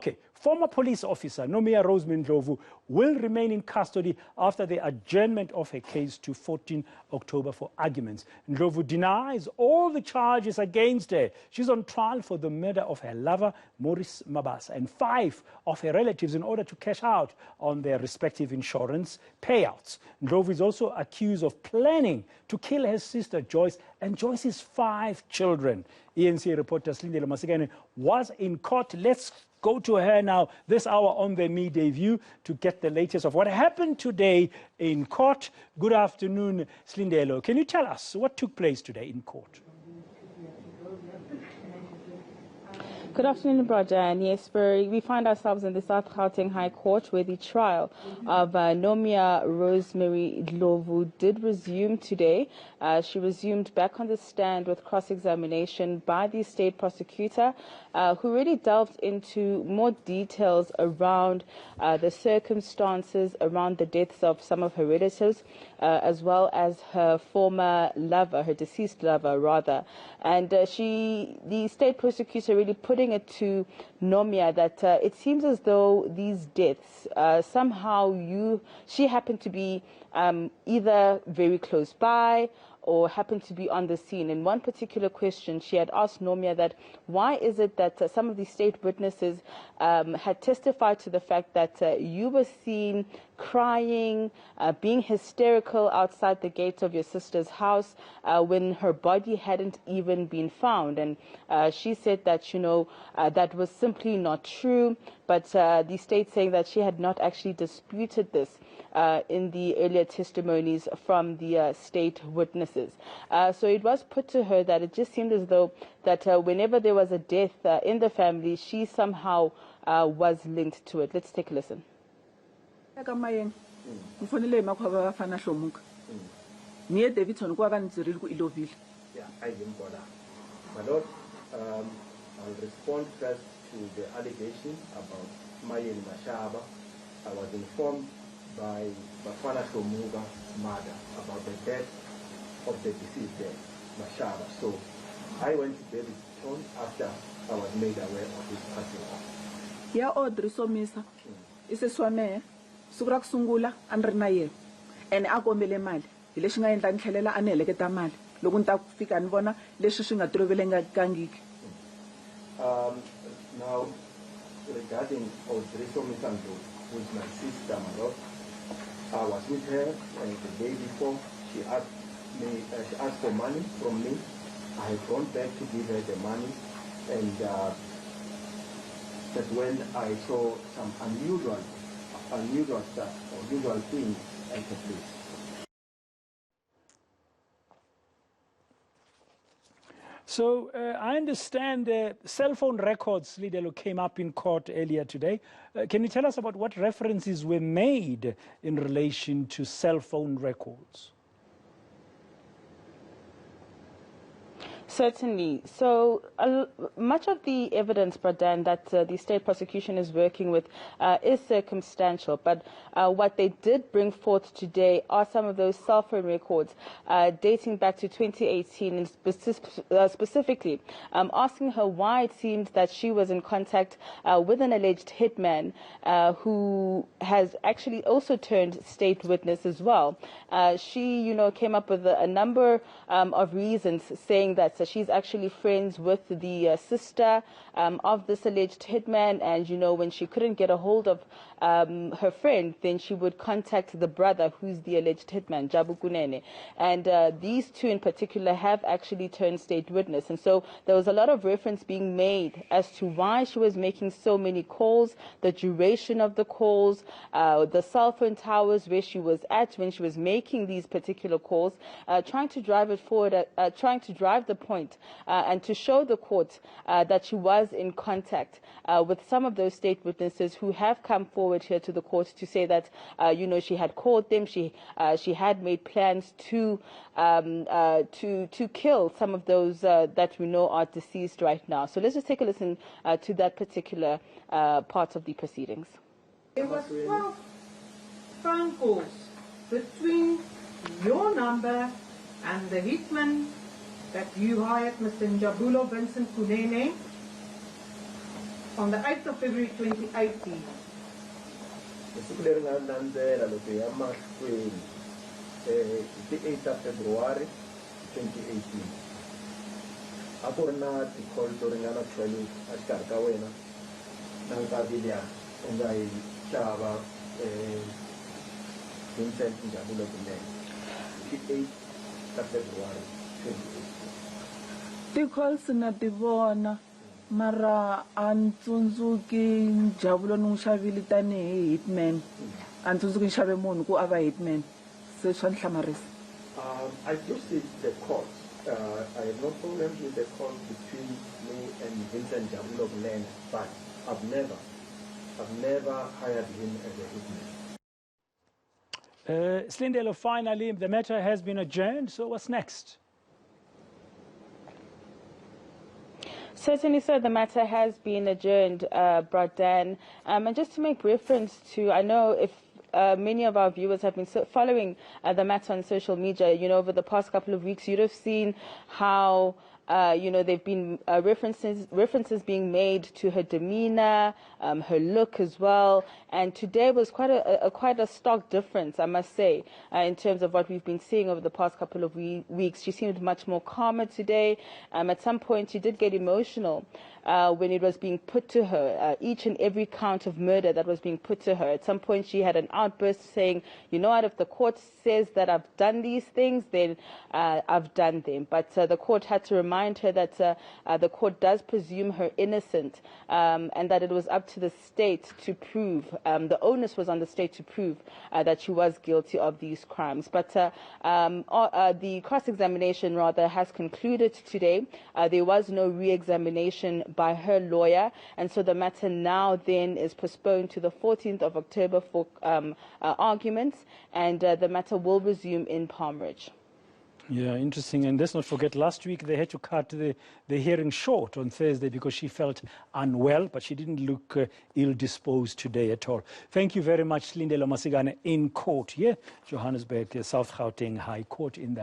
Okay, former police officer Nomia Ndlovu will remain in custody after the adjournment of her case to 14 October for arguments. Ndlovu denies all the charges against her. She's on trial for the murder of her lover, Maurice Mabasa, and 5 of her relatives in order to cash out on their respective insurance payouts. Ndlovu is also accused of planning to kill her sister Joyce and Joyce's 5 children. eNCA reporter Silindelo Masekane was in court. Let's go to her now this hour on the Midday View to get the latest of what happened today in court. Good afternoon, Silindelo. Can you tell us what took place today in court? Good afternoon, Roger. And yes, we find ourselves in the South Gauteng High Court where the trial of Nomia Ndlovu did resume today. She resumed back on the stand with cross-examination by the state prosecutor, who really delved into more details around the circumstances around the deaths of some of her relatives, as well as her former lover, her deceased lover, rather. And the state prosecutor really putting it to Nomia that it seems as though these deaths, somehow she happened to be either very close by or happened to be on the scene. In one particular question, she had asked Nomia that why is it that some of the state witnesses had testified to the fact that you were seen crying, being hysterical outside the gates of your sister's house when her body hadn't even been found. And she said that, that was simply not true, but the state saying that she had not actually disputed this in the earlier testimonies from the state witnesses. So it was put to her that it just seemed as though that whenever there was a death in the family, she somehow was linked to it. Let's take a listen. I'll respond first to the allegation about Mayen Mashaba. I was informed by Bafana Shomuga's mother about the death of the deceased Mashaba. So I went to David Stone after I was made aware of his passing. Ya Audrey Somisa iseswane sukura kusungula andrinaye and akomele mali hileswi nga endla ntlhelela a ni heleketa mali loko ni ta fika ni vona leswi swi nga tolovelekangiki. Now, regarding Audrey Somisa Ndlovu, with my sister, I was with her the day before. She asked for money from me. I had gone back to give her the money, and that's when I saw some unusual stuff, unusual things at the place. So I understand cell phone records, Silindelo, came up in court earlier today. Can you tell us about what references were made in relation to cell phone records? Certainly. So much of the evidence, Pradan, that the state prosecution is working with is circumstantial. But what they did bring forth today are some of those cell phone records dating back to 2018, and specifically asking her why it seems that she was in contact with an alleged hitman who has actually also turned state witness as well. She, came up with a number of reasons saying that she's actually friends with the sister of this alleged hitman, and when she couldn't get a hold of her friend, then she would contact the brother who's the alleged hitman, Jabu Kunene. And these two in particular have actually turned state witness. And so there was a lot of reference being made as to why she was making so many calls, the duration of the calls, the cell phone towers where she was at when she was making these particular calls, trying to drive it forward, trying to drive the point and to show the court that she was in contact with some of those state witnesses who have come forward here to the court to say that she had called them, she had made plans to kill some of those that we know are deceased right now. So let's just take a listen to that particular part of the proceedings. There was 12 phone calls between your number and the hitman that you hired, Mr. Njabulo Vincent Kunene, on the 8th of February 2018. Siku leri nga landzela loko ya mahlweni hi 8 February 2018 a ku ri na ti-call to ringana 12 exikarhi ka wena na nkati liya u nga yi xava Vincent Ndlovu hi 8 February 2018. Ti-calls na ti vona mara a ni tsundzuki Ndlovu ni n'wi xavile tanihi hitman a ni tsundzuki ni xave munhu ku a va hitman se swa ni hlamarisa. I do see the call. I have no problem with the call between me and Vincent Ndlovu, but I've never hired him as a hitman. Silindelo, finally, the matter has been adjourned, so what's next? Certainly, sir, the matter has been adjourned, Dan. And just to make reference to, I know if many of our viewers have been following the matter on social media, over the past couple of weeks, you'd have seen how there've been references being made to her demeanor, her look as well. And today was quite a stark difference, I must say, in terms of what we've been seeing over the past couple of weeks. She seemed much more calmer today. At some point, she did get emotional when it was being put to her, each and every count of murder that was being put to her. At some point, she had an outburst saying, what, if the court says that I've done these things, then I've done them. But the court had to remind her that the court does presume her innocent, and that it was up to the state to prove, the onus was on the state to prove that she was guilty of these crimes. But the cross-examination, rather, has concluded today. There was no re-examination by her lawyer, and so the matter now then is postponed to the 14th of October for arguments, and the matter will resume in Palm Ridge. Yeah, interesting. And let's not forget, last week they had to cut the hearing short on Thursday because she felt unwell, but she didn't look ill-disposed today at all. Thank you very much, Silindelo Masekane, in court here, Johannesburg, South Gauteng High Court in that.